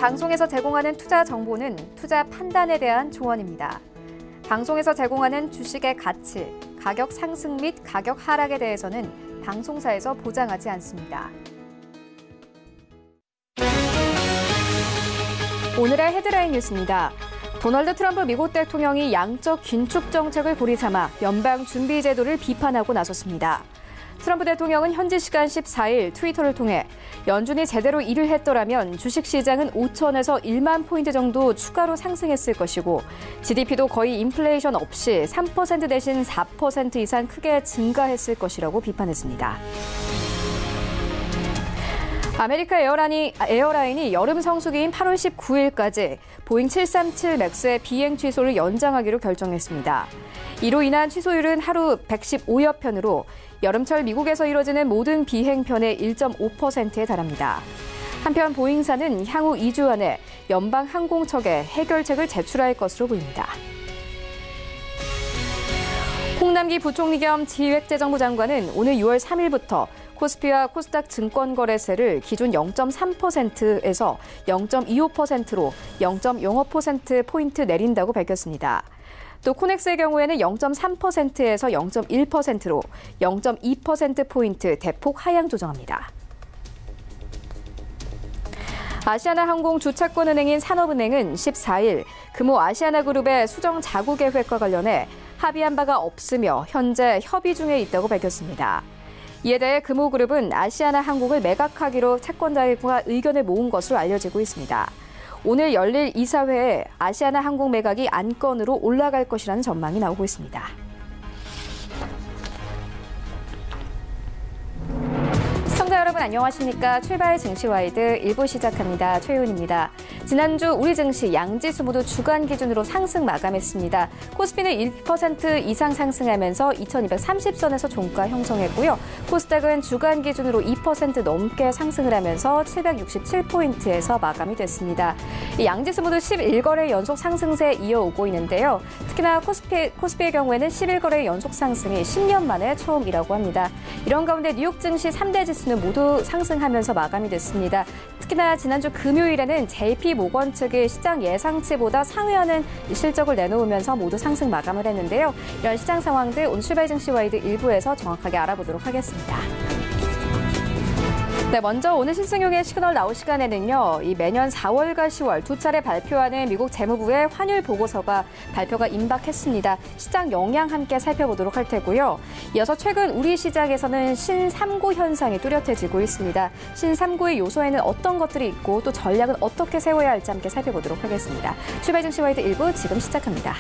방송에서 제공하는 투자 정보는 투자 판단에 대한 조언입니다. 방송에서 제공하는 주식의 가치, 가격 상승 및 가격 하락에 대해서는 방송사에서 보장하지 않습니다. 오늘의 헤드라인 뉴스입니다. 도널드 트럼프 미국 대통령이 양적 긴축 정책을 고리 삼아 연방 준비 제도를 비판하고 나섰습니다. 트럼프 대통령은 현지 시간 14일 트위터를 통해 연준이 제대로 일을 했더라면 주식시장은 5천에서 1만 포인트 정도 추가로 상승했을 것이고 GDP도 거의 인플레이션 없이 3% 대신 4% 이상 크게 증가했을 것이라고 비판했습니다. 아메리카 에어라인이 여름 성수기인 8월 19일까지 보잉 737 맥스의 비행 취소를 연장하기로 결정했습니다. 이로 인한 취소율은 하루 115여 편으로 여름철 미국에서 이뤄지는 모든 비행편의 1.5%에 달합니다. 한편 보잉사는 향후 2주 안에 연방항공청에 해결책을 제출할 것으로 보입니다. 홍남기 부총리 겸 기획재정부 장관은 오늘 6월 3일부터 코스피와 코스닥 증권거래세를 기준 0.3%에서 0.25%로 0.05%포인트 내린다고 밝혔습니다. 또 코넥스의 경우에는 0.3%에서 0.1%로 0.2%포인트 대폭 하향 조정합니다. 아시아나항공 주차권은행인 산업은행은 14일 금호 아시아나그룹의 수정 자구 계획과 관련해 합의한 바가 없으며 현재 협의 중에 있다고 밝혔습니다. 이에 대해 금호그룹은 아시아나항공을 매각하기로 채권자들과 의견을 모은 것으로 알려지고 있습니다. 오늘 열릴 이사회에 아시아나항공 매각이 안건으로 올라갈 것이라는 전망이 나오고 있습니다. 시청자 여러분 안녕하십니까? 출발 증시와이드 1부 시작합니다. 최윤입니다. 지난주 우리 증시 양지수 모두 주간 기준으로 상승 마감했습니다. 코스피는 1% 이상 상승하면서 2230선에서 종가 형성했고요. 코스닥은 주간 기준으로 2% 넘게 상승을 하면서 767포인트에서 마감이 됐습니다. 이 양지수 모두 11거래 연속 상승세 이어오고 있는데요. 특히나 코스피의 경우에는 11거래 연속 상승이 10년 만에 처음이라고 합니다. 이런 가운데 뉴욕 증시 3대 지수는 모두 상승하면서 마감이 됐습니다. 특히나 지난주 금요일에는 JP모건 측이 시장 예상치보다 상회하는 실적을 내놓으면서 모두 상승 마감을 했는데요. 이런 시장 상황들 오늘 출발 증시와이드 1부에서 정확하게 알아보도록 하겠습니다. 네, 먼저 오늘 신승용의 시그널 나올 시간에는요. 이 매년 4월과 10월 두 차례 발표하는 미국 재무부의 환율 보고서가 발표가 임박했습니다. 시장 영향 함께 살펴보도록 할 테고요. 이어서 최근 우리 시장에서는 신삼구 현상이 뚜렷해지고 있습니다. 신삼구의 요소에는 어떤 것들이 있고 또 전략은 어떻게 세워야 할지 함께 살펴보도록 하겠습니다. 출발 증시와이드 1부 지금 시작합니다.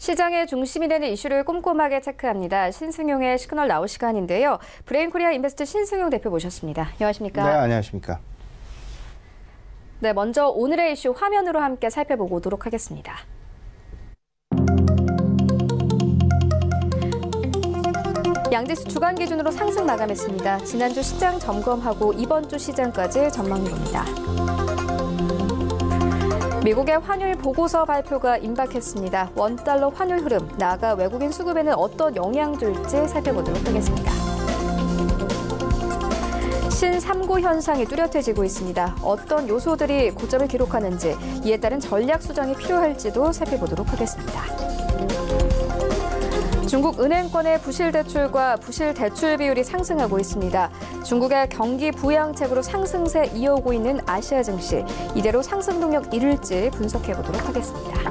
시장의 중심이 되는 이슈를 꼼꼼하게 체크합니다. 신승용의 시그널 나올 시간인데요. 브레인코리아 인베스트 신승용 대표 모셨습니다. 안녕하십니까? 네, 안녕하십니까? 네, 먼저 오늘의 이슈 화면으로 함께 살펴보도록 하겠습니다. 양지수 주간 기준으로 상승 마감했습니다. 지난주 시장 점검하고 이번 주 시장까지 전망해봅니다. 미국의 환율 보고서 발표가 임박했습니다. 원달러 환율 흐름, 나아가 외국인 수급에는 어떤 영향 줄지 살펴보도록 하겠습니다. 신삼구 현상이 뚜렷해지고 있습니다. 어떤 요소들이 고점을 기록하는지, 이에 따른 전략 수정이 필요할지도 살펴보도록 하겠습니다. 중국 은행권의 부실 대출과 부실 대출 비율이 상승하고 있습니다. 중국의 경기 부양책으로 상승세 이어오고 있는 아시아 증시, 이대로 상승 동력 잃을지 분석해 보도록 하겠습니다.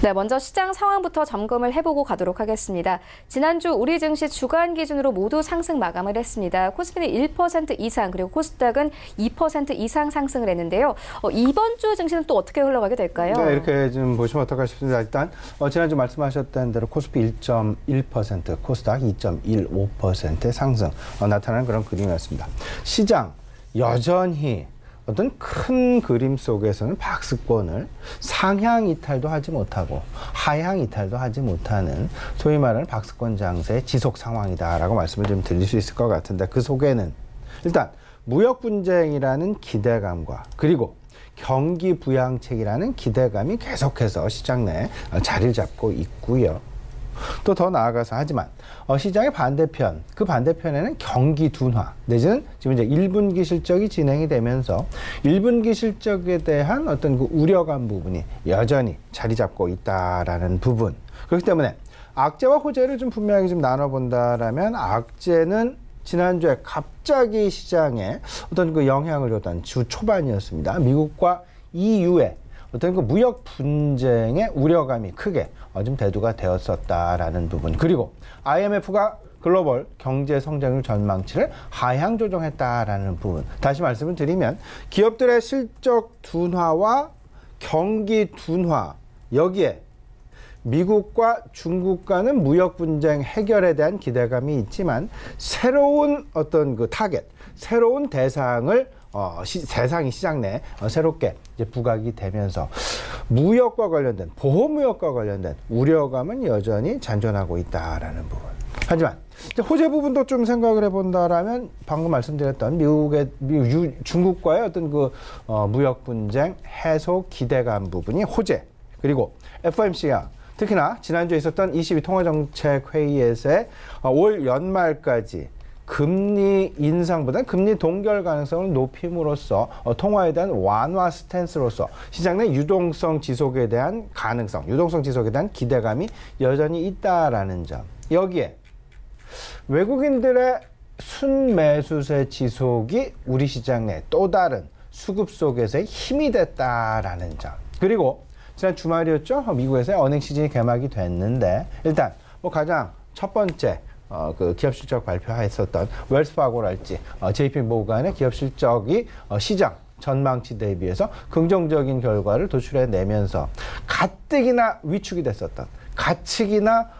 네, 먼저 시장 상황부터 점검을 해보고 가도록 하겠습니다. 지난주 우리 증시 주간 기준으로 모두 상승 마감을 했습니다. 코스피는 1% 이상, 그리고 코스닥은 2% 이상 상승을 했는데요. 이번 주 증시는 또 어떻게 흘러가게 될까요? 네, 이렇게 좀 보시면 어떨까 싶습니다. 일단 지난주 말씀하셨던 대로 코스피 1.1%, 코스닥 2.15% 상승 나타나는 그런 그림이었습니다. 시장 여전히 어떤 큰 그림 속에서는 박스권을 상향 이탈도 하지 못하고 하향 이탈도 하지 못하는 소위 말하는 박스권 장세의 지속 상황이다라고 말씀을 좀 드릴 수 있을 것 같은데, 그 속에는 일단 무역 분쟁이라는 기대감과 그리고 경기 부양책이라는 기대감이 계속해서 시장 내에 자리를 잡고 있고요. 또 더 나아가서 하지만 시장의 반대편, 그 반대편에는 경기 둔화 내지는 지금 이제 1분기 실적이 진행이 되면서 1분기 실적에 대한 어떤 그 우려감 부분이 여전히 자리 잡고 있다라는 부분. 그렇기 때문에 악재와 호재를 좀 분명하게 좀 나눠본다라면, 악재는 지난주에 갑자기 시장에 어떤 그 영향을 줬던 주 초반이었습니다. 미국과 EU의 어떤 그 무역 분쟁의 우려감이 크게 좀 대두가 되었었다라는 부분. 그리고 IMF가 글로벌 경제 성장률 전망치를 하향 조정했다라는 부분. 다시 말씀을 드리면 기업들의 실적 둔화와 경기 둔화, 여기에 미국과 중국과는 무역 분쟁 해결에 대한 기대감이 있지만, 새로운 어떤 그 타겟, 새로운 대상을 대상이 시장 내에 새롭게 이제 부각이 되면서 무역과 관련된, 보호무역과 관련된 우려감은 여전히 잔존하고 있다라는 부분. 하지만 이제 호재 부분도 좀 생각을 해본다라면, 방금 말씀드렸던 중국과의 어떤 그 무역 분쟁 해소 기대감 부분이 호재, 그리고 FOMC가 특히나 지난주에 있었던 22 통화정책회의에서의 올 연말까지 금리 인상보다는 금리 동결 가능성을 높임으로써 통화에 대한 완화 스탠스로서 시장 내 유동성 지속에 대한 가능성, 유동성 지속에 대한 기대감이 여전히 있다라는 점. 여기에 외국인들의 순매수세 지속이 우리 시장 내 또 다른 수급 속에서의 힘이 됐다라는 점. 그리고 지난 주말이었죠. 미국에서의 어닝 시즌이 개막이 됐는데, 일단 가장 첫 번째 그 기업 실적 발표했었던 웰스파고랄지 JP 모간의 기업 실적이 시장 전망치 대비해서 긍정적인 결과를 도출해내면서 가뜩이나 위축이 됐었던, 가뜩이나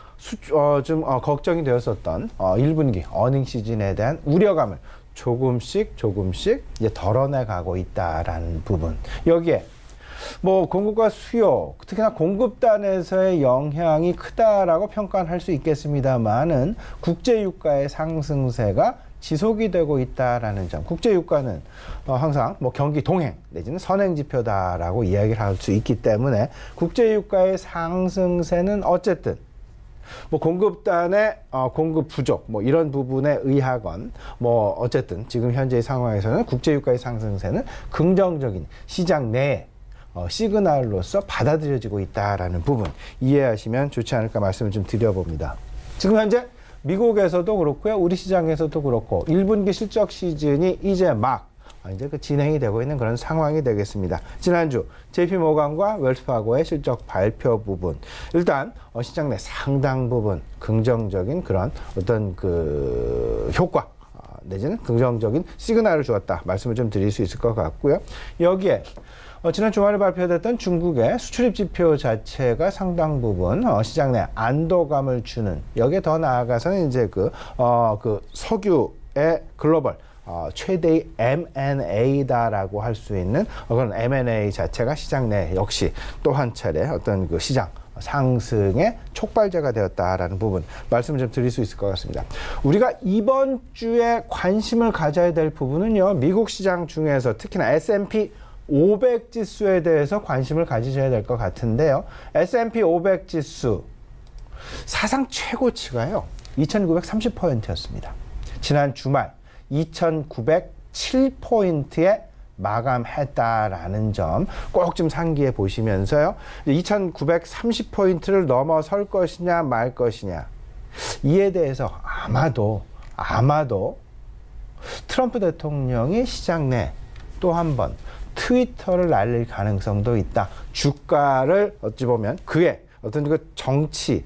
좀 걱정이 되었었던 1분기 어닝 시즌에 대한 우려감을 조금씩 이제 덜어내 가고 있다라는 부분. 여기에 공급과 수요, 특히나 공급단에서의 영향이 크다라고 평가는 할 수 있겠습니다만은 국제유가의 상승세가 지속이 되고 있다라는 점. 국제유가는 항상 경기 동행 내지는 선행지표다라고 이야기를 할 수 있기 때문에 국제유가의 상승세는 어쨌든 공급단의 공급 부족 이런 부분에 의하건 어쨌든 지금 현재의 상황에서는 국제유가의 상승세는 긍정적인 시장 내에 시그널로서 받아들여지고 있다라는 부분 이해하시면 좋지 않을까 말씀을 좀 드려봅니다. 지금 현재 미국에서도 그렇고요, 우리 시장에서도 그렇고 1분기 실적 시즌이 이제 막 진행이 되고 있는 그런 상황이 되겠습니다. 지난주 JP모간과 웰스파고의 실적 발표 부분, 일단 시장 내 상당 부분 긍정적인 그런 어떤 그 효과 내지는 긍정적인 시그널을 주었다 말씀을 좀 드릴 수 있을 것 같고요. 여기에 지난 주말에 발표됐던 중국의 수출입 지표 자체가 상당 부분 시장 내 안도감을 주는, 여기에 더 나아가서는 이제 그 석유의 글로벌 최대의 M&A다라고 할 수 있는 그런 M&A 자체가 시장 내 역시 또 한 차례 어떤 그 시장 상승의 촉발제가 되었다라는 부분 말씀을 좀 드릴 수 있을 것 같습니다. 우리가 이번 주에 관심을 가져야 될 부분은요, 미국 시장 중에서 특히나 S&P 500 지수에 대해서 관심을 가지셔야 될 것 같은데요. S&P 500 지수 사상 최고치가요. 2,930포인트였습니다. 지난 주말 2,907포인트에 마감했다라는 점 꼭 좀 상기해 보시면서요. 2,930포인트를 넘어설 것이냐 말 것이냐. 이에 대해서 아마도 트럼프 대통령이 시장 내 또 한 번 트위터를 날릴 가능성도 있다. 주가를 어찌 보면 그의 어떤 그 정치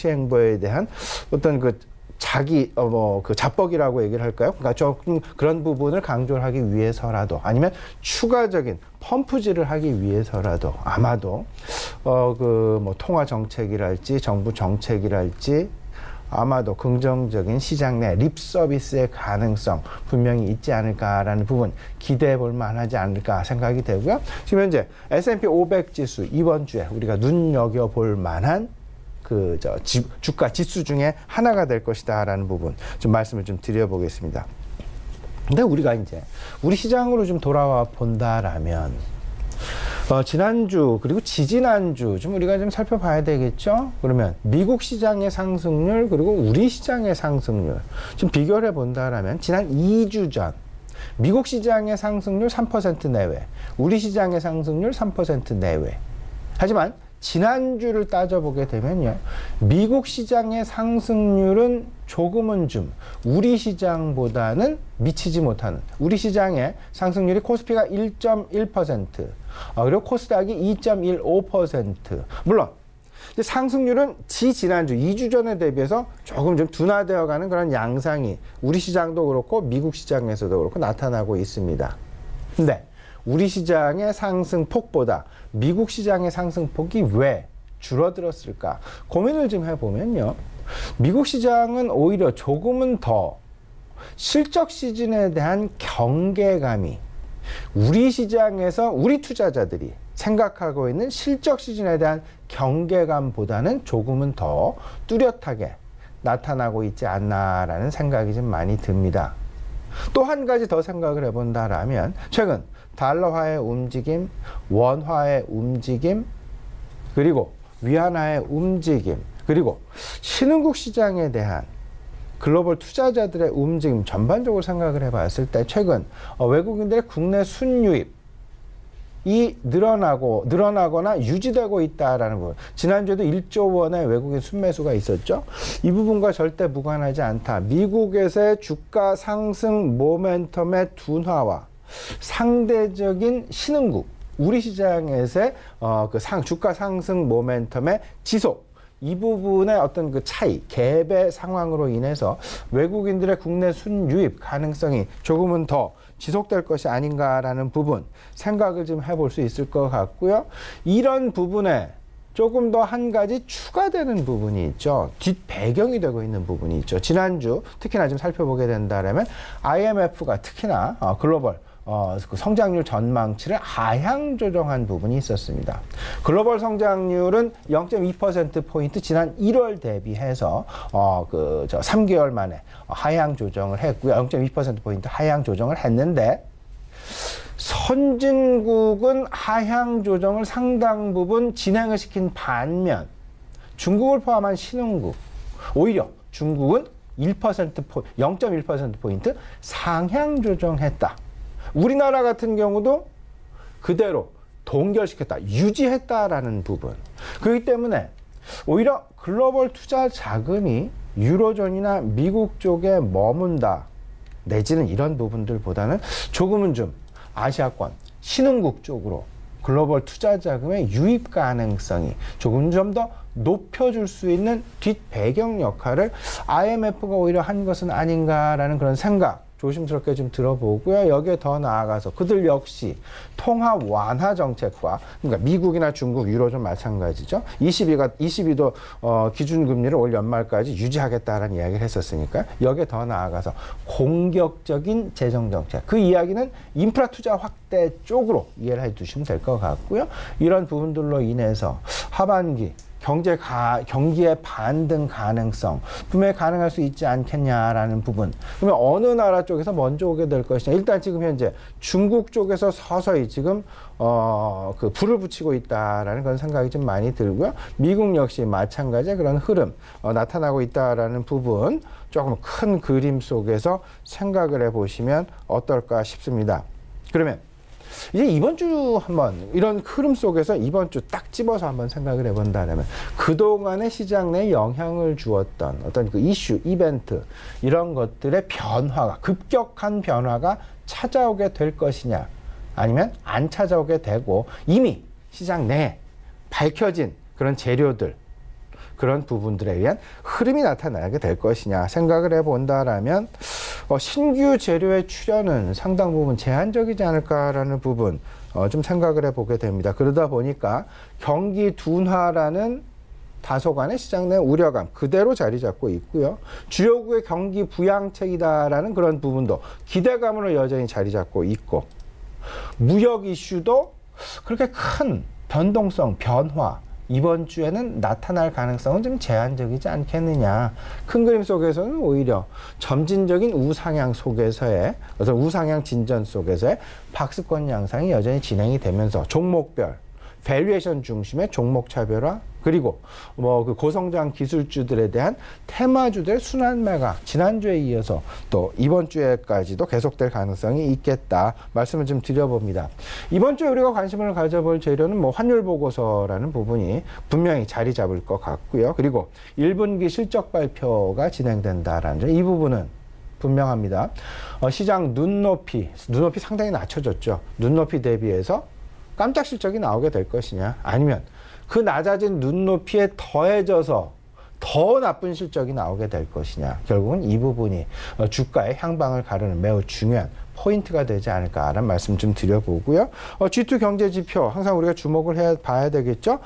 행보에 대한 어떤 그 자기 그 자뻑이라고 얘기를 할까요? 그러니까 조금 그런 부분을 강조를 하기 위해서라도 아니면 추가적인 펌프질을 하기 위해서라도 아마도 그 뭐 통화 정책이랄지 정부 정책이랄지 아마도 긍정적인 시장 내 립 서비스의 가능성 분명히 있지 않을까라는 부분 기대해 볼 만하지 않을까 생각이 되고요. 지금 현재 S&P 500 지수 이번 주에 우리가 눈여겨볼 만한 주가 지수 중에 하나가 될 것이다라는 부분 좀 말씀을 좀 드려보겠습니다. 근데 우리가 이제 우리 시장으로 좀 돌아와 본다라면 지난주 그리고 지지난주 좀 우리가 좀 살펴봐야 되겠죠. 그러면 미국 시장의 상승률 그리고 우리 시장의 상승률 좀 비교를 해본다라면 지난 2주 전 미국 시장의 상승률 3% 내외, 우리 시장의 상승률 3% 내외. 하지만 지난주를 따져보게 되면요, 미국 시장의 상승률은 조금은 좀 우리 시장보다는 미치지 못하는, 우리 시장의 상승률이 코스피가 1.1%, 그리고 코스닥이 2.15%. 물론 상승률은 지난주 2주 전에 대비해서 조금 좀 둔화되어가는 그런 양상이 우리 시장도 그렇고 미국 시장에서도 그렇고 나타나고 있습니다. 근데 우리 시장의 상승폭보다 미국 시장의 상승폭이 왜 줄어들었을까 고민을 좀 해보면요, 미국 시장은 오히려 조금은 더 실적 시즌에 대한 경계감이 우리 시장에서 우리 투자자들이 생각하고 있는 실적 시즌에 대한 경계감보다는 조금은 더 뚜렷하게 나타나고 있지 않나라는 생각이 좀 많이 듭니다. 또 한 가지 더 생각을 해본다라면 최근 달러화의 움직임, 원화의 움직임, 그리고 위안화의 움직임, 그리고 신흥국 시장에 대한 글로벌 투자자들의 움직임 전반적으로 생각을 해봤을 때 최근 외국인들의 국내 순유입이 늘어나거나 유지되고 있다라는 부분. 지난주에도 1조 원의 외국인 순매수가 있었죠. 이 부분과 절대 무관하지 않다. 미국에서의 주가 상승 모멘텀의 둔화와 상대적인 신흥국, 우리 시장에서의 주가 상승 모멘텀의 지속, 이 부분의 어떤 그 차이, 갭의 상황으로 인해서 외국인들의 국내 순유입 가능성이 조금은 더 지속될 것이 아닌가라는 부분 생각을 좀 해볼 수 있을 것 같고요. 이런 부분에 조금 더 한 가지 추가되는 부분이 있죠. 뒷배경이 되고 있는 부분이 있죠. 지난주 특히나 좀 살펴보게 된다면 IMF가 특히나 글로벌 그 성장률 전망치를 하향 조정한 부분이 있었습니다. 글로벌 성장률은 0.2%포인트 지난 1월 대비해서 3개월 만에 하향 조정을 했고요. 0.2%포인트 하향 조정을 했는데 선진국은 하향 조정을 상당 부분 진행을 시킨 반면 중국을 포함한 신흥국, 오히려 중국은 0.1%포인트 상향 조정했다. 우리나라 같은 경우도 그대로 동결시켰다, 유지했다라는 부분. 그렇기 때문에 오히려 글로벌 투자 자금이 유로존이나 미국 쪽에 머문다, 내지는 이런 부분들보다는 조금은 좀 아시아권, 신흥국 쪽으로 글로벌 투자 자금의 유입 가능성이 조금 좀 더 높여줄 수 있는 뒷배경 역할을 IMF가 오히려 한 것은 아닌가라는 그런 생각 조심스럽게 좀 들어보고요. 여기에 더 나아가서 그들 역시 통화 완화 정책과, 그러니까 미국이나 중국, 유로존 마찬가지죠. ECB도 기준금리를 올 연말까지 유지하겠다라는 이야기를 했었으니까 여기에 더 나아가서 공격적인 재정 정책, 그 이야기는 인프라 투자 확대 쪽으로 이해를 해두시면 될 것 같고요. 이런 부분들로 인해서 하반기 경기의 반등 가능성 분명히 가능할 수 있지 않겠냐라는 부분. 그러면 어느 나라 쪽에서 먼저 오게 될 것이냐. 일단 지금 현재 중국 쪽에서 서서히 지금 그 불을 붙이고 있다라는 그런 생각이 좀 많이 들고요. 미국 역시 마찬가지의 그런 흐름 나타나고 있다라는 부분 조금 큰 그림 속에서 생각을 해보시면 어떨까 싶습니다. 그러면 이제 이번 주 한번 이런 흐름 속에서 이번 주 딱 집어서 한번 생각을 해본다면 그동안의 시장 내에 영향을 주었던 어떤 그 이슈, 이벤트 이런 것들의 변화가 급격한 변화가 찾아오게 될 것이냐 아니면 안 찾아오게 되고 이미 시장 내에 밝혀진 그런 재료들 그런 부분들에 의한 흐름이 나타나게 될 것이냐 생각을 해본다라면 신규 재료의 출현은 상당 부분 제한적이지 않을까라는 부분 좀 생각을 해보게 됩니다. 그러다 보니까 경기 둔화라는 다소간의 시장 내 우려감 그대로 자리 잡고 있고요. 주요국의 경기 부양책이다라는 그런 부분도 기대감으로 여전히 자리 잡고 있고 무역 이슈도 그렇게 큰 변동성, 변화 이번 주에는 나타날 가능성은 좀 제한적이지 않겠느냐. 큰 그림 속에서는 오히려 점진적인 우상향 속에서의 어떤 우상향 진전 속에서의 박스권 양상이 여전히 진행이 되면서 종목별 밸류에이션 중심의 종목 차별화 그리고 그 고성장 기술주들에 대한 테마주들 순환 매각 지난주에 이어서 또 이번 주에까지도 계속될 가능성이 있겠다 말씀을 좀 드려봅니다. 이번 주에 우리가 관심을 가져볼 재료는 환율 보고서라는 부분이 분명히 자리 잡을 것 같고요. 그리고 1분기 실적 발표가 진행된다라는 점, 이 부분은 분명합니다. 시장 눈높이 상당히 낮춰졌죠. 눈높이 대비해서 깜짝 실적이 나오게 될 것이냐 아니면 그 낮아진 눈높이에 더해져서 더 나쁜 실적이 나오게 될 것이냐 결국은 이 부분이 주가의 향방을 가르는 매우 중요한 포인트가 되지 않을까라는 말씀 좀 드려보고요. G2 경제 지표 항상 우리가 주목을 봐야 되겠죠.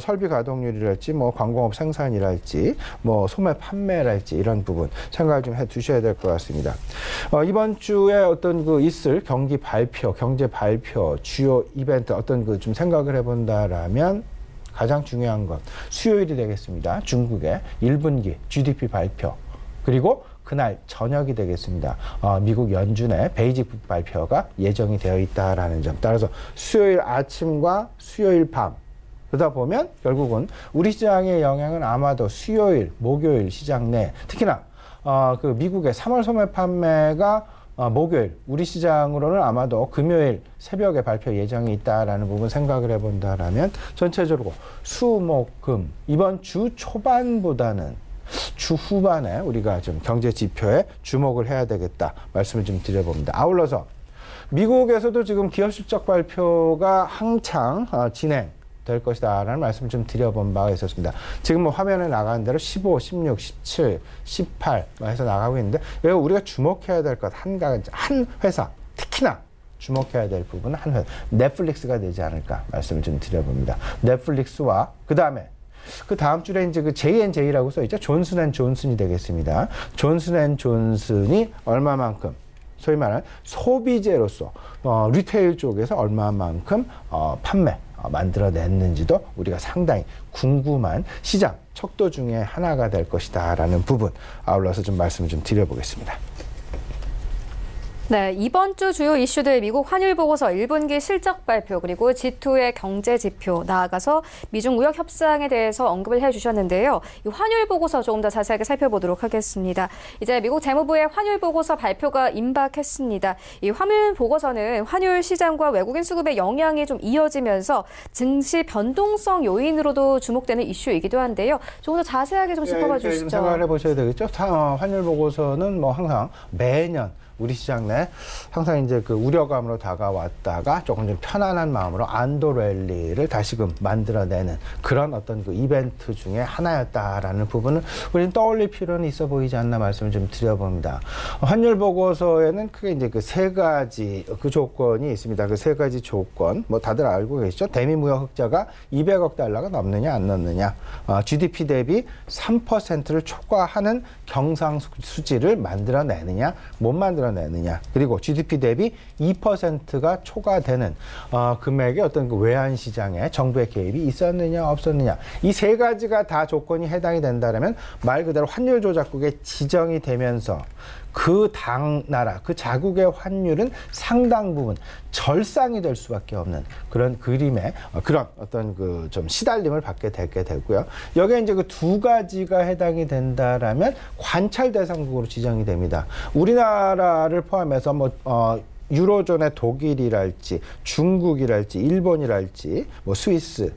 설비 가동률이랄지 광공업 생산이랄지 소매 판매랄지 이런 부분 생각을 좀 해 두셔야 될 것 같습니다. 이번 주에 어떤 있을 경기 발표, 경제 발표, 주요 이벤트 어떤 좀 생각을 해본다라면 가장 중요한 건 수요일이 되겠습니다. 중국의 1분기 GDP 발표 그리고 그날 저녁이 되겠습니다. 미국 연준의 베이직 발표가 예정이 되어 있다라는 점. 따라서 수요일 아침과 수요일 밤 그러다 보면 결국은 우리 시장의 영향은 아마도 수요일, 목요일 시장 내 특히나 미국의 3월 소매 판매가 목요일 우리 시장으로는 아마도 금요일 새벽에 발표 예정이 있다라는 부분 생각을 해본다라면 전체적으로 수, 목, 금 이번 주 초반보다는 주 후반에 우리가 좀 경제 지표에 주목을 해야 되겠다 말씀을 좀 드려봅니다. 아울러서 미국에서도 지금 기업 실적 발표가 한창 진행될 것이다 라는 말씀을 좀 드려본 바가 있었습니다. 지금 화면에 나가는 대로 15, 16, 17, 18 해서 나가고 있는데 왜 우리가 주목해야 될 것 한 회사 특히나 주목해야 될 부분은 한 회사 넷플릭스가 되지 않을까 말씀을 좀 드려봅니다. 넷플릭스와 그 다음 줄에 이제 J&J라고 써있죠. 존슨앤존슨이 되겠습니다. 존슨앤존슨이 얼마만큼 소위 말하는 소비재로서 리테일 쪽에서 얼마만큼 판매 만들어냈는지도 우리가 상당히 궁금한 시장 척도 중에 하나가 될 것이다 라는 부분 아울러서 좀 말씀을 좀 드려보겠습니다. 네, 이번 주 주요 이슈들 미국 환율 보고서 1분기 실적 발표 그리고 G2의 경제 지표 나아가서 미중 무역 협상에 대해서 언급을 해주셨는데요. 이 환율 보고서 조금 더 자세하게 살펴보도록 하겠습니다. 이제 미국 재무부의 환율 보고서 발표가 임박했습니다. 이 환율 보고서는 환율 시장과 외국인 수급의 영향이 좀 이어지면서 증시 변동성 요인으로도 주목되는 이슈이기도 한데요. 조금 더 자세하게 좀 짚어봐 주시죠. 좀 생각을 해보셔야 되겠죠. 환율 보고서는 항상 매년 우리 시장 내 항상 이제 우려감으로 다가왔다가 조금 좀 편안한 마음으로 안도 랠리를 다시금 만들어내는 그런 어떤 이벤트 중에 하나였다라는 부분을 우리는 떠올릴 필요는 있어 보이지 않나 말씀을 좀 드려봅니다. 환율 보고서에는 크게 이제 세 가지 조건이 있습니다. 그 세 가지 조건 다들 알고 계시죠? 대미 무역 흑자가 200억 달러가 넘느냐 안 넘느냐, GDP 대비 3%를 초과하는 경상 수지를 만들어내느냐 못 만들어 만들어내느냐, 그리고 GDP 대비 2%가 초과되는 금액의 어떤 그 외환 시장에 정부의 개입이 있었느냐 없었느냐, 이 세 가지가 다 조건이 해당이 된다면 말 그대로 환율 조작국에 지정이 되면서 그 당 나라, 그 자국의 환율은 상당 부분 절상이 될 수밖에 없는 그런 그림의 그런 어떤 그 좀 시달림을 받게 되고요. 여기에 이제 그 두 가지가 해당이 된다라면 관찰 대상국으로 지정이 됩니다. 우리나라를 포함해서 유로존의 독일이랄지 중국이랄지 일본이랄지 스위스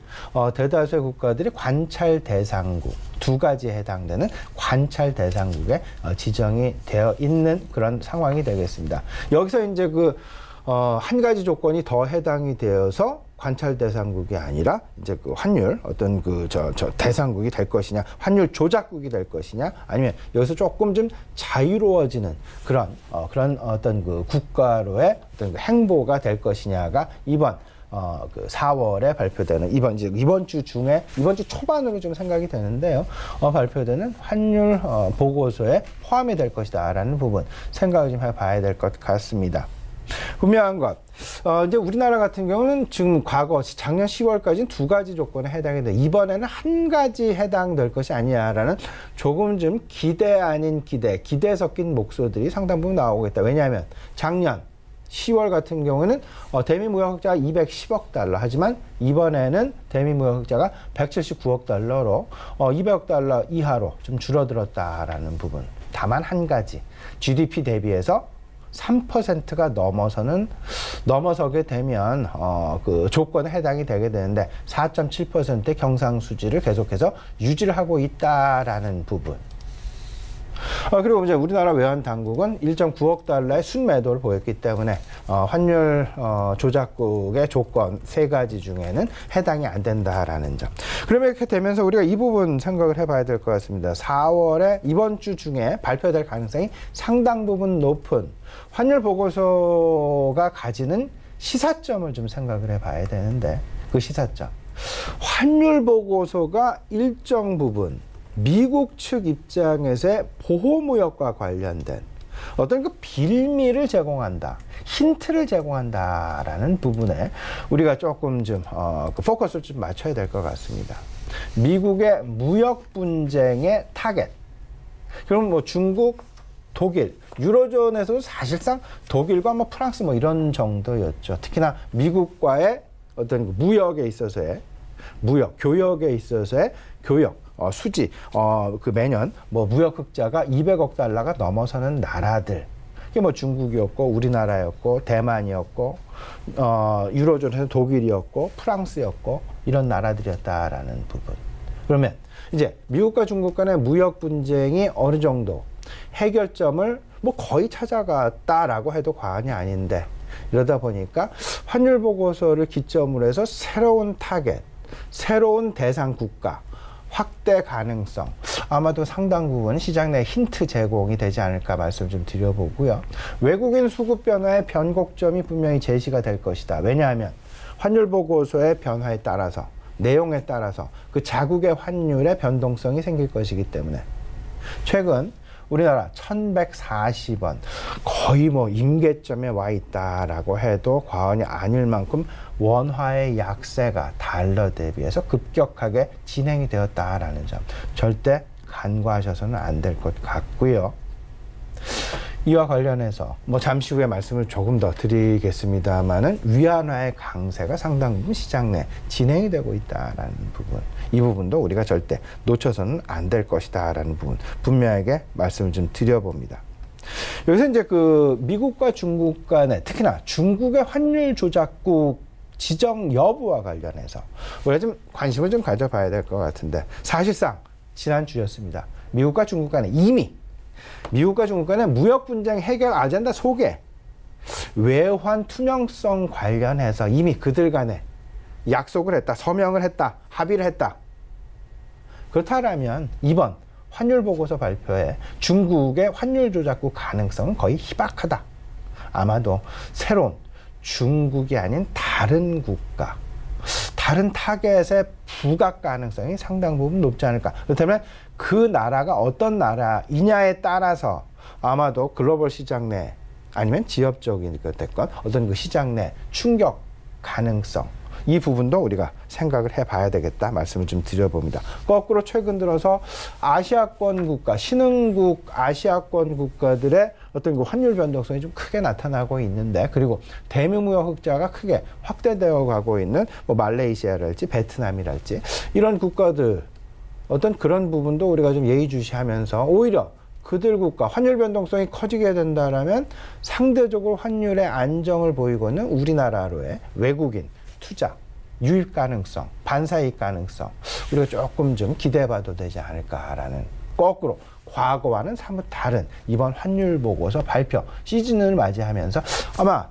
대다수의 국가들이 관찰 대상국, 두 가지에 해당되는 관찰 대상국에 지정이 되어 있는 그런 상황이 되겠습니다. 여기서 이제 한 가지 조건이 더 해당이 되어서 관찰 대상국이 아니라 이제 그 환율 어떤 대상국이 될 것이냐, 환율 조작국이 될 것이냐, 아니면 여기서 조금 좀 자유로워지는 그런 어떤 그 국가로의 어떤 행보가 될 것이냐가 이번 4월에 발표되는 이번 주 초반으로 좀 생각이 되는데요. 발표되는 환율 보고서에 포함이 될 것이다라는 부분 생각을 좀 해봐야 될 것 같습니다. 분명한 것, 이제 우리나라 같은 경우는 지금 과거 작년 10월까지는 두 가지 조건에 해당이 돼, 이번에는 한 가지 해당될 것이 아니냐라는 조금 좀 기대 아닌 기대 섞인 목소리들이 상당 부분 나오겠다. 왜냐하면 작년 10월 같은 경우는 대미 무역 흑자가 210억 달러, 하지만 이번에는 대미 무역 흑자가 179억 달러로 200억 달러 이하로 좀 줄어들었다라는 부분. 다만 한 가지, GDP 대비해서 3%가 넘어서게 되면 그 조건에 해당이 되게 되는데 4.7%의 경상수지를 계속해서 유지를 하고 있다라는 부분. 그리고 이제 우리나라 외환 당국은 1.9억 달러의 순매도를 보였기 때문에 환율 조작국의 조건 세 가지 중에는 해당이 안 된다라는 점. 그러면 이렇게 되면서 우리가 이 부분 생각을 해봐야 될 것 같습니다. 4월에 이번 주 중에 발표될 가능성이 상당 부분 높은 환율 보고서가 가지는 시사점을 좀 생각을 해봐야 되는데, 그 시사점, 환율 보고서가 일정 부분 미국 측 입장에서의 보호무역과 관련된 어떤 그 빌미를 제공한다, 힌트를 제공한다라는 부분에 우리가 조금 좀 포커스를 좀 맞춰야 될 것 같습니다. 미국의 무역 분쟁의 타겟. 그럼 중국, 독일, 유로존에서도 사실상 독일과 프랑스 이런 정도였죠. 특히나 미국과의 어떤 무역에 있어서의 교역에 있어서의 수지, 매년 무역 흑자가 200억 달러가 넘어서는 나라들. 이게 중국이었고, 우리나라였고, 대만이었고, 유로존에서 독일이었고, 프랑스였고, 이런 나라들이었다라는 부분. 그러면 이제 미국과 중국 간의 무역 분쟁이 어느 정도 해결점을 거의 찾아갔다라고 해도 과언이 아닌데, 이러다 보니까 환율 보고서를 기점으로 해서 새로운 타겟, 새로운 대상 국가, 확대 가능성, 아마도 상당 부분 시장 내 힌트 제공이 되지 않을까 말씀을 좀 드려보고요. 외국인 수급 변화의 변곡점이 분명히 제시가 될 것이다. 왜냐하면 환율 보고서의 변화에 따라서, 내용에 따라서 그 자국의 환율의 변동성이 생길 것이기 때문에 최근 우리나라 1140원 거의 임계점에 와 있다라고 해도 과언이 아닐 만큼 원화의 약세가 달러 대비해서 급격하게 진행이 되었다라는 점 절대 간과하셔서는 안 될 것 같고요. 이와 관련해서 잠시 후에 말씀을 조금 더 드리겠습니다만은 위안화의 강세가 상당 부분 시장 내 진행이 되고 있다라는 부분, 이 부분도 우리가 절대 놓쳐서는 안 될 것이다라는 부분 분명하게 말씀을 좀 드려봅니다. 여기서 이제 미국과 중국 간의, 특히나 중국의 환율 조작국 지정 여부와 관련해서 우리가 좀 관심을 좀 가져봐야 될 것 같은데, 사실상 지난주였습니다. 미국과 중국 간에 미국과 중국 간의 무역 분쟁 해결 아젠다 소개, 외환 투명성 관련해서 이미 그들 간에 약속을 했다, 서명을 했다, 합의를 했다. 그렇다면 이번 환율 보고서 발표에 중국의 환율 조작국 가능성은 거의 희박하다. 아마도 새로운 중국이 아닌 다른 국가, 다른 타겟의 부각 가능성이 상당 부분 높지 않을까. 그렇다면 그 나라가 어떤 나라이냐에 따라서 아마도 글로벌 시장 내 아니면 지엽적인 것 됐건 어떤 그 시장 내 충격 가능성, 이 부분도 우리가 생각을 해봐야 되겠다 말씀을 좀 드려봅니다. 거꾸로 최근 들어서 아시아권 국가, 신흥국 아시아권 국가들의 어떤 그 환율 변동성이 좀 크게 나타나고 있는데, 그리고 대미무역 흑자가 크게 확대되어 가고 있는 뭐 말레이시아랄지 베트남이랄지 이런 국가들, 어떤 그런 부분도 우리가 좀 예의주시하면서 오히려 그들 국가 환율 변동성이 커지게 된다라면 상대적으로 환율의 안정을 보이고 있는 우리나라로의 외국인 투자, 유입 가능성, 반사이익 가능성, 우리가 조금 좀 기대해봐도 되지 않을까라는, 거꾸로 과거와는 사뭇 다른 이번 환율 보고서 발표 시즌을 맞이하면서 아마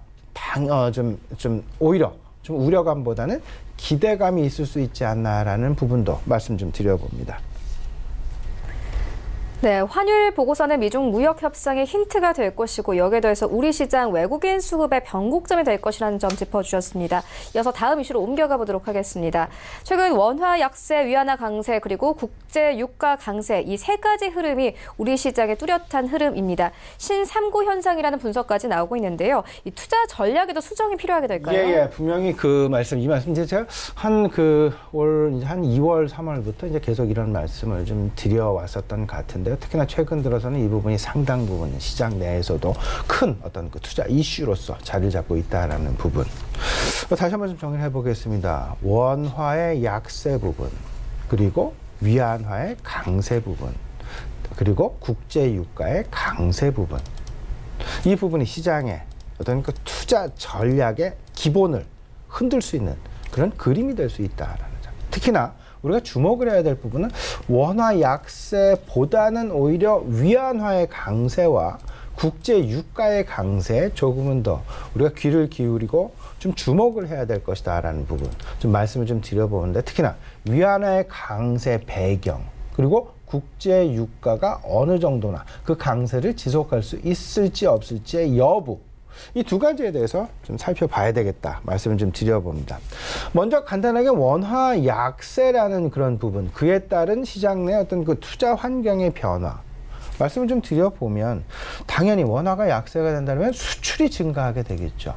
좀 오히려 좀 우려감보다는 기대감이 있을 수 있지 않나라는 부분도 말씀 좀 드려봅니다. 네, 환율 보고서는 미중 무역 협상의 힌트가 될 것이고, 여기에 더해서 우리 시장 외국인 수급의 변곡점이 될 것이라는 점 짚어주셨습니다. 이어서 다음 이슈로 옮겨가 보도록 하겠습니다. 최근 원화 약세, 위안화 강세, 그리고 국제 유가 강세, 이 세 가지 흐름이 우리 시장의 뚜렷한 흐름입니다. 신삼고 현상이라는 분석까지 나오고 있는데요. 이 투자 전략에도 수정이 필요하게 될까요? 예, 분명히 이 말씀 이제 제가 한 2월, 3월부터 이제 계속 이런 말씀을 좀 드려왔었던 것 같은데, 특히나 최근 들어서는 이 부분이 상당 부분 시장 내에서도 큰 어떤 그 투자 이슈로서 자리를 잡고 있다라는 부분. 다시 한번 좀 정리해 보겠습니다. 원화의 약세 부분, 그리고 위안화의 강세 부분, 그리고 국제 유가의 강세 부분. 이 부분이 시장의 어떤 그 투자 전략의 기본을 흔들 수 있는 그런 그림이 될 수 있다라는 점. 특히나 우리가 주목을 해야 될 부분은 원화 약세보다는 오히려 위안화의 강세와 국제 유가의 강세에 조금은 더 우리가 귀를 기울이고 좀 주목을 해야 될 것이다라는 부분 좀 말씀을 좀 드려보는데, 특히나 위안화의 강세 배경, 그리고 국제 유가가 어느 정도나 그 강세를 지속할 수 있을지 없을지의 여부, 이 두 가지에 대해서 좀 살펴봐야 되겠다 말씀을 좀 드려봅니다. 먼저 간단하게 원화 약세라는 그런 부분, 그에 따른 시장 내 어떤 그 투자 환경의 변화 말씀을 좀 드려보면, 당연히 원화가 약세가 된다면 수출이 증가하게 되겠죠.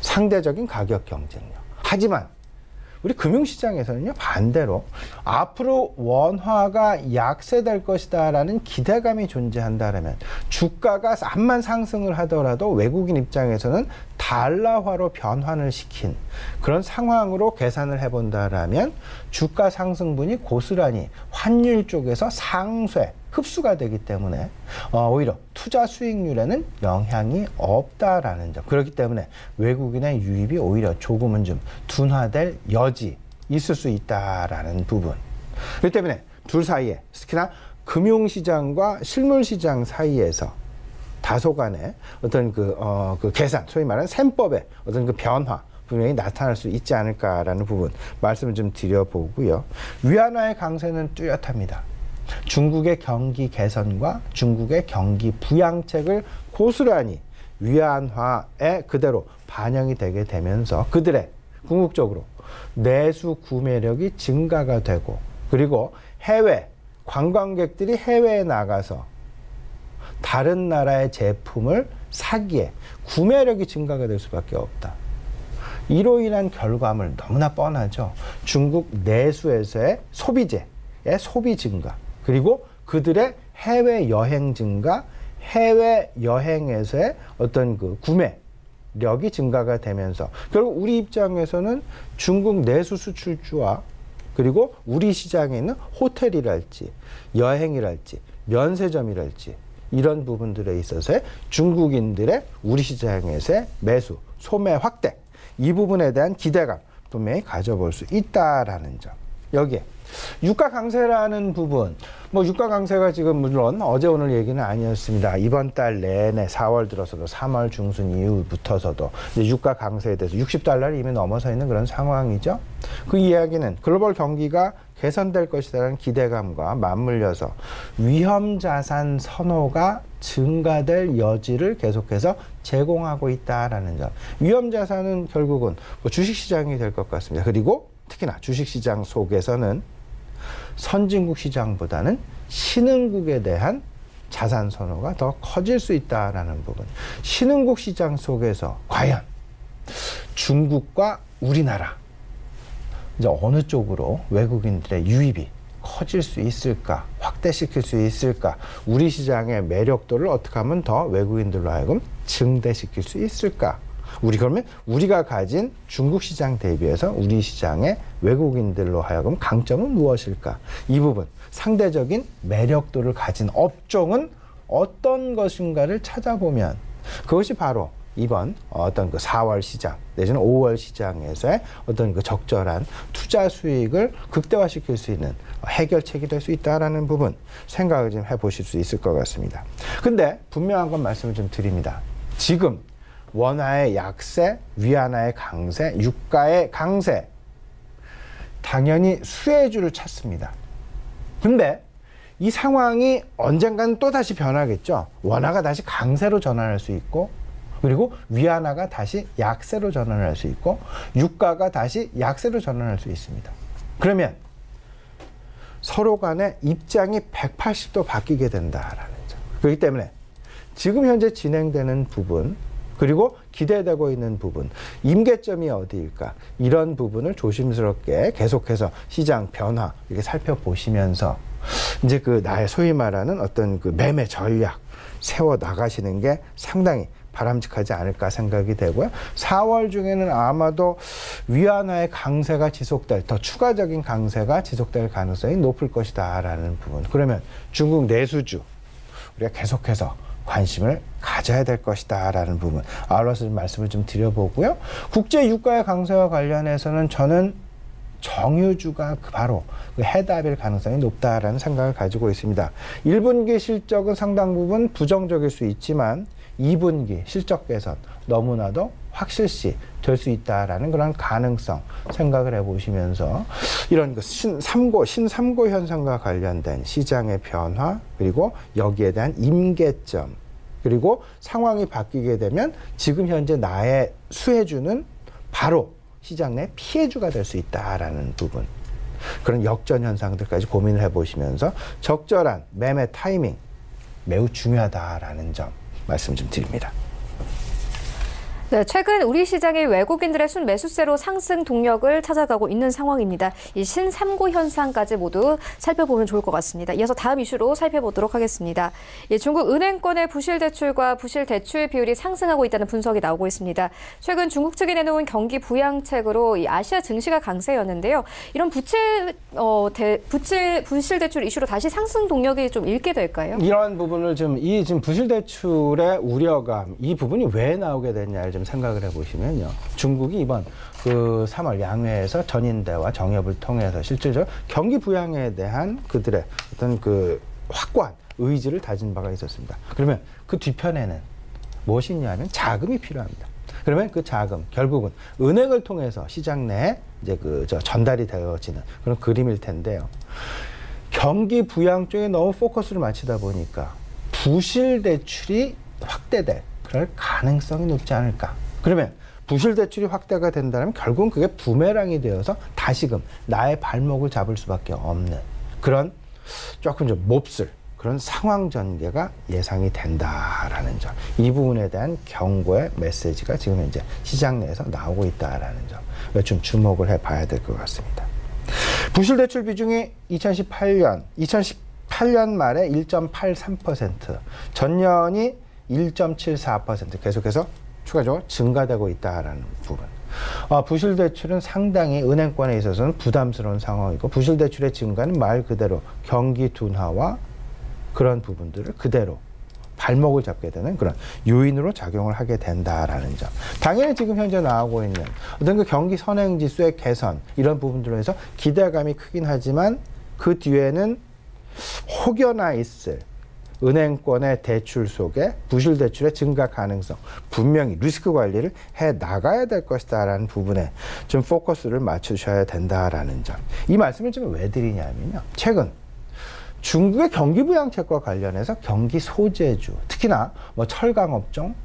상대적인 가격 경쟁력. 하지만 우리 금융시장에서는요, 반대로 앞으로 원화가 약세될 것이다라는 기대감이 존재한다라면 주가가 암만 상승을 하더라도 외국인 입장에서는 달러화로 변환을 시킨 그런 상황으로 계산을 해본다라면 주가 상승분이 고스란히 환율 쪽에서 상쇄, 흡수가 되기 때문에 오히려 투자 수익률에는 영향이 없다라는 점. 그렇기 때문에 외국인의 유입이 오히려 조금은 좀 둔화될 여지 있을 수 있다라는 부분. 그렇기 때문에 둘 사이에, 특히나 금융시장과 실물시장 사이에서 다소간의 어떤 그 계산, 소위 말하는 셈법의 어떤 그 변화 분명히 나타날 수 있지 않을까라는 부분 말씀을 좀 드려보고요. 위안화의 강세는 뚜렷합니다. 중국의 경기 개선과 중국의 경기 부양책을 고스란히 위안화에 그대로 반영이 되게 되면서 그들의 궁극적으로 내수 구매력이 증가가 되고, 그리고 해외 관광객들이 해외에 나가서 다른 나라의 제품을 사기에 구매력이 증가가 될 수밖에 없다. 이로 인한 결과물 너무나 뻔하죠. 중국 내수에서의 소비재의 소비 증가, 그리고 그들의 해외 여행 증가, 해외 여행에서의 어떤 그 구매력이 증가가 되면서 결국 우리 입장에서는 중국 내수 수출주와 그리고 우리 시장에 있는 호텔이랄지 여행이랄지 면세점이랄지 이런 부분들에 있어서의 중국인들의 우리 시장에서의 매수, 소매 확대, 이 부분에 대한 기대감 분명히 가져볼 수 있다라는 점. 여기에 유가 강세라는 부분, 유가 강세가 지금 물론 어제 오늘 얘기는 아니었습니다. 이번 달 내내 4월 들어서도 3월 중순 이후부터서도 유가 강세에 대해서 60달러를 이미 넘어서 있는 그런 상황이죠. 그 이야기는 글로벌 경기가 개선될 것이라는 기대감과 맞물려서 위험자산 선호가 증가될 여지를 계속해서 제공하고 있다라는 점. 위험자산은 결국은 주식시장이 될 것 같습니다. 그리고 특히나 주식시장 속에서는 선진국 시장보다는 신흥국에 대한 자산 선호가 더 커질 수 있다라는 부분. 신흥국 시장 속에서 과연 중국과 우리나라 이제 어느 쪽으로 외국인들의 유입이 커질 수 있을까, 확대시킬 수 있을까, 우리 시장의 매력도를 어떻게 하면 더 외국인들로 하여금 증대시킬 수 있을까. 그러면 우리가 가진 중국 시장 대비해서 우리 시장의 외국인들로 하여금 강점은 무엇일까? 이 부분, 상대적인 매력도를 가진 업종은 어떤 것인가를 찾아보면 그것이 바로 이번 어떤 그 4월 시장 내지는 5월 시장에서의 어떤 그 적절한 투자 수익을 극대화시킬 수 있는 해결책이 될 수 있다라는 부분 생각을 좀 해보실 수 있을 것 같습니다. 근데 분명한 건 말씀을 좀 드립니다. 지금 원화의 약세, 위안화의 강세, 유가의 강세, 당연히 수혜주를 찾습니다. 근데 이 상황이 언젠가는 또 다시 변하겠죠. 원화가 다시 강세로 전환할 수 있고, 그리고 위안화가 다시 약세로 전환할 수 있고, 유가가 다시 약세로 전환할 수 있습니다. 그러면 서로 간의 입장이 180도 바뀌게 된다라는 점. 그렇기 때문에 지금 현재 진행되는 부분, 그리고 기대되고 있는 부분, 임계점이 어디일까? 이런 부분을 조심스럽게 계속해서 시장 변화 이렇게 살펴보시면서 이제 그 나의 소위 말하는 어떤 그 매매 전략 세워 나가시는 게 상당히 바람직하지 않을까 생각이 되고요. 4월 중에는 아마도 위안화의 강세가 지속될, 더 추가적인 강세가 지속될 가능성이 높을 것이다라는 부분. 그러면 중국 내수주 우리가 계속해서 관심을 가져야 될 것이다라는 부분. 아울러서 말씀을 좀 드려보고요. 국제 유가의 강세와 관련해서는 저는 정유주가 바로 그 해답일 가능성이 높다라는 생각을 가지고 있습니다. 1분기 실적은 상당 부분 부정적일 수 있지만 2분기 실적 개선 너무나도 확실시 될 수 있다라는 그런 가능성 생각을 해보시면서 이런 그 신삼고 현상과 관련된 시장의 변화, 그리고 여기에 대한 임계점, 그리고 상황이 바뀌게 되면 지금 현재 나의 수혜주는 바로 시장 내 피해주가 될 수 있다라는 부분, 그런 역전 현상들까지 고민을 해보시면서 적절한 매매 타이밍 매우 중요하다라는 점 말씀 좀 드립니다. 네, 최근 우리 시장이 외국인들의 순매수세로 상승 동력을 찾아가고 있는 상황입니다. 이 신삼고 현상까지 모두 살펴보면 좋을 것 같습니다. 이어서 다음 이슈로 살펴보도록 하겠습니다. 중국 은행권의 부실대출과 부실대출 비율이 상승하고 있다는 분석이 나오고 있습니다. 최근 중국 측이 내놓은 경기 부양책으로 이 아시아 증시가 강세였는데요. 이런 부실대출 이슈로 다시 상승 동력이 좀 잃게 될까요? 이런 부분을 지금 부실대출의 우려감, 이 부분이 왜 나오게 됐냐를 좀 생각을 해보시면요. 중국이 이번 그 3월 양회에서 전인대와 정협을 통해서 실질적으로 경기 부양에 대한 그들의 어떤 그 확고한 의지를 다진 바가 있었습니다. 그러면 그 뒤편에는 무엇이 있냐면 자금이 필요합니다. 그러면 그 자금 결국은 은행을 통해서 시장 내에 이제 전달이 되어지는 그런 그림일 텐데요. 경기 부양 쪽에 너무 포커스를 맞추다 보니까 부실 대출이 확대될 그럴 가능성이 높지 않을까. 그러면 부실 대출이 확대가 된다면 결국은 그게 부메랑이 되어서 다시금 나의 발목을 잡을 수밖에 없는 그런 조금 좀 몹쓸 그런 상황 전개가 예상이 된다라는 점. 이 부분에 대한 경고의 메시지가 지금 현재 시장 내에서 나오고 있다라는 점. 좀 주목을 해봐야 될 것 같습니다. 부실 대출 비중이 2018년 말에 1.83%, 전년이 1.74% 계속해서 추가적으로 증가되고 있다는 부분. 부실대출은 상당히 은행권에 있어서는 부담스러운 상황이고, 부실대출의 증가는 말 그대로 경기 둔화와 그런 부분들을 그대로 발목을 잡게 되는 그런 요인으로 작용을 하게 된다라는 점. 당연히 지금 현재 나오고 있는 어떤 그 경기 선행지수의 개선, 이런 부분들로 해서 기대감이 크긴 하지만 그 뒤에는 혹여나 있을 은행권의 대출 속에 부실대출의 증가 가능성, 분명히 리스크 관리를 해 나가야 될 것이다라는 부분에 좀 포커스를 맞추셔야 된다라는 점. 이 말씀을 좀 왜 드리냐면요. 최근 중국의 경기 부양책과 관련해서 경기 소재주, 특히나 철강 업종,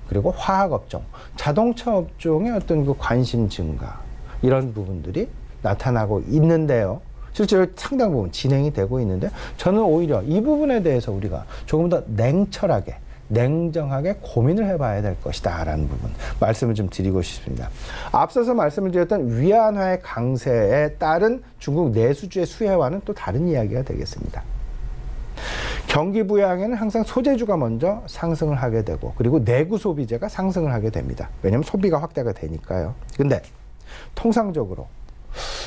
그리고 화학 업종, 자동차 업종의 어떤 그 관심 증가, 이런 부분들이 나타나고 있는데요. 실제로 상당 부분 진행이 되고 있는데 저는 오히려 이 부분에 대해서 우리가 조금 더 냉철하게 냉정하게 고민을 해봐야 될 것이다 라는 부분 말씀을 좀 드리고 싶습니다. 앞서서 말씀을 드렸던 위안화의 강세에 따른 중국 내수주의 수혜와는 또 다른 이야기가 되겠습니다. 경기 부양에는 항상 소재주가 먼저 상승을 하게 되고 그리고 내구 소비재가 상승을 하게 됩니다. 왜냐하면 소비가 확대가 되니까요. 근데 통상적으로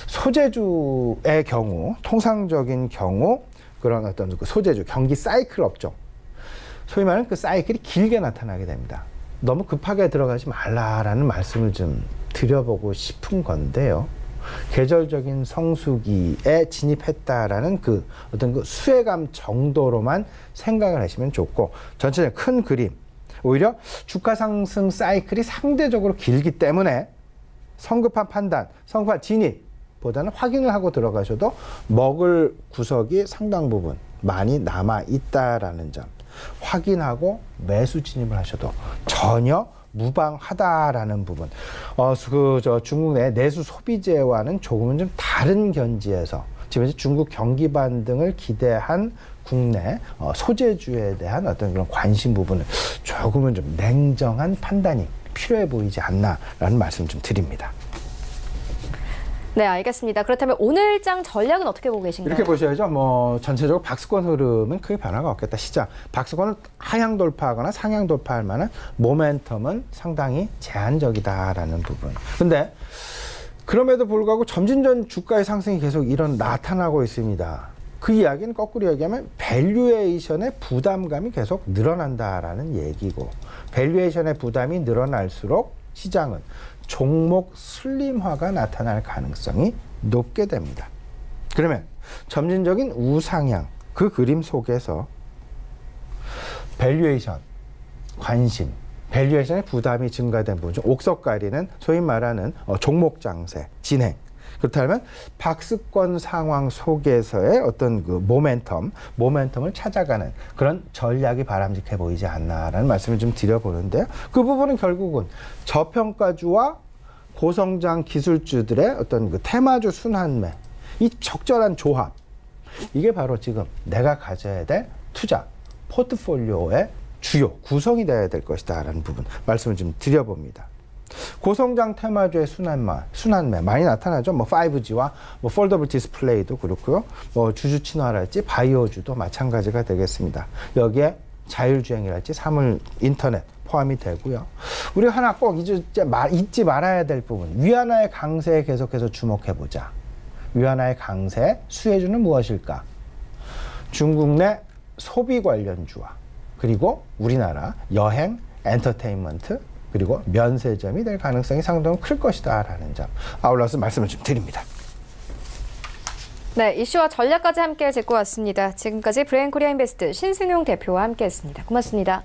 소재주의 경우 통상적인 경우 그런 어떤 그 소재주 경기 사이클 업종 소위 말하는 그 사이클이 길게 나타나게 됩니다. 너무 급하게 들어가지 말라라는 말씀을 좀 드려보고 싶은 건데요. 계절적인 성수기에 진입했다라는 그 어떤 그 수혜감 정도로만 생각을 하시면 좋고 전체적인 큰 그림 오히려 주가 상승 사이클이 상대적으로 길기 때문에 성급한 판단, 성급한 진입보다는 확인을 하고 들어가셔도 먹을 구석이 상당 부분 많이 남아 있다라는 점 확인하고 매수 진입을 하셔도 전혀 무방하다라는 부분. 중국 내 내수 소비재와는 조금은 좀 다른 견지에서 지금 이제 중국 경기 반등을 기대한 국내 소재주에 대한 어떤 그런 관심 부분을 조금은 좀 냉정한 판단이 필요해 보이지 않나라는 말씀 좀 드립니다. 네, 알겠습니다. 그렇다면 오늘장 전략은 어떻게 보고 계신가요? 이렇게 보셔야죠. 뭐 전체적으로 박스권 흐름은 크게 변화가 없겠다. 시장 박스권은 하향 돌파하거나 상향 돌파할 만한 모멘텀은 상당히 제한적이다라는 부분. 근데 그럼에도 불구하고 점진전 주가의 상승이 계속 나타나고 있습니다. 그 이야기는 거꾸로 얘기하면 밸류에이션의 부담감이 계속 늘어난다라는 얘기고 밸류에이션의 부담이 늘어날수록 시장은 종목 슬림화가 나타날 가능성이 높게 됩니다. 그러면 점진적인 우상향 그 그림 속에서 밸류에이션, 관심, 밸류에이션의 부담이 증가된 부분, 옥석 가리는 소위 말하는 종목 장세, 진행. 그렇다면 박스권 상황 속에서의 어떤 그 모멘텀을 찾아가는 그런 전략이 바람직해 보이지 않나라는 말씀을 좀 드려보는데요. 그 부분은 결국은 저평가주와 고성장 기술주들의 어떤 그 테마주 순환매, 이 적절한 조합, 이게 바로 지금 내가 가져야 될 투자 포트폴리오의 주요 구성이 되어야 될 것이다라는 부분 말씀을 좀 드려봅니다. 고성장 테마주의 순환매 많이 나타나죠. 뭐 5G와 뭐 폴더블 디스플레이도 그렇고요. 뭐 주주 친화랄지 바이오주도 마찬가지가 되겠습니다. 여기에 자율주행이랄지 사물 인터넷 포함이 되고요. 우리가 하나 꼭 잊지 말아야 될 부분. 위안화의 강세에 계속해서 주목해보자. 위안화의 강세 수혜주는 무엇일까? 중국 내 소비 관련주와 그리고 우리나라 여행, 엔터테인먼트 그리고 면세점이 될 가능성이 상당히 클 것이다 라는 점 아울러서 말씀을 좀 드립니다. 네, 이슈와 전략까지 함께 짚고 왔습니다. 지금까지 브레인코리아인베스트 신승용 대표와 함께했습니다. 고맙습니다.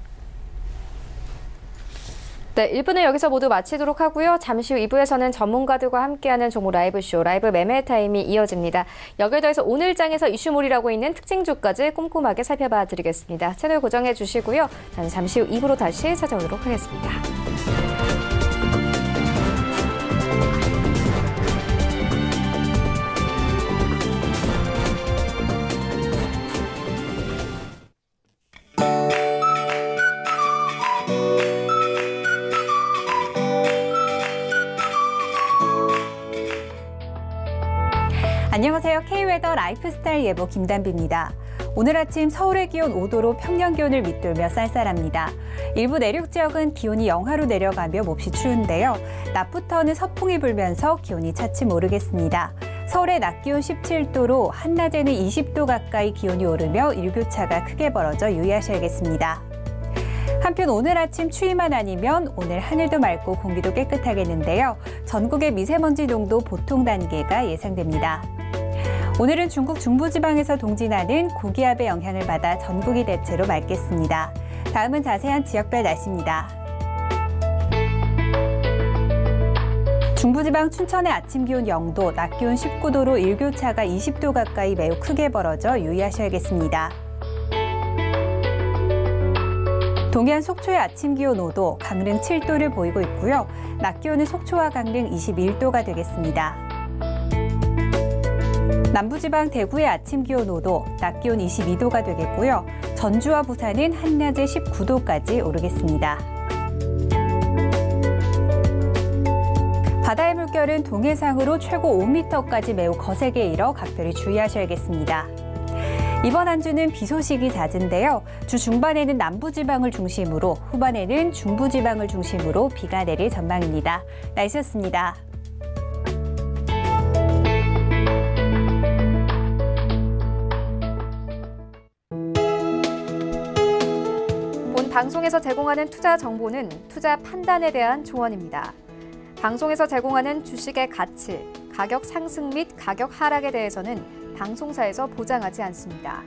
네, 1부는 여기서 모두 마치도록 하고요. 잠시 후 2부에서는 전문가들과 함께하는 종목 라이브쇼, 라이브 매매 타임이 이어집니다. 여기에 더해서 오늘장에서 이슈몰이라고 있는 특징주까지 꼼꼼하게 살펴봐 드리겠습니다. 채널 고정해 주시고요. 저는 잠시 후 2부로 다시 찾아오도록 하겠습니다. 안녕하세요. K웨더 라이프스타일 예보 김단비입니다. 오늘 아침 서울의 기온 5도로 평년 기온을 밑돌며 쌀쌀합니다. 일부 내륙 지역은 기온이 영하로 내려가며 몹시 추운데요. 낮부터는 서풍이 불면서 기온이 차츰 오르겠습니다. 서울의 낮 기온 17도로 한낮에는 20도 가까이 기온이 오르며 일교차가 크게 벌어져 유의하셔야겠습니다. 한편 오늘 아침 추위만 아니면 오늘 하늘도 맑고 공기도 깨끗하겠는데요. 전국의 미세먼지 농도 보통 단계가 예상됩니다. 오늘은 중국 중부지방에서 동진하는 고기압의 영향을 받아 전국이 대체로 맑겠습니다. 다음은 자세한 지역별 날씨입니다. 중부지방 춘천의 아침 기온 0도, 낮 기온 19도로 일교차가 20도 가까이 매우 크게 벌어져 유의하셔야겠습니다. 동해안 속초의 아침 기온 5도, 강릉 7도를 보이고 있고요. 낮 기온은 속초와 강릉 21도가 되겠습니다. 남부지방 대구의 아침 기온 5도, 낮 기온 22도가 되겠고요. 전주와 부산은 한낮에 19도까지 오르겠습니다. 바다의 물결은 동해상으로 최고 5m까지 매우 거세게 일어 각별히 주의하셔야겠습니다. 이번 한 주는 비 소식이 잦은데요. 주 중반에는 남부지방을 중심으로, 후반에는 중부지방을 중심으로 비가 내릴 전망입니다. 날씨였습니다. 본 방송에서 제공하는 투자 정보는 투자 판단에 대한 조언입니다. 방송에서 제공하는 주식의 가치, 가격 상승 및 가격 하락에 대해서는 방송사에서 보장하지 않습니다.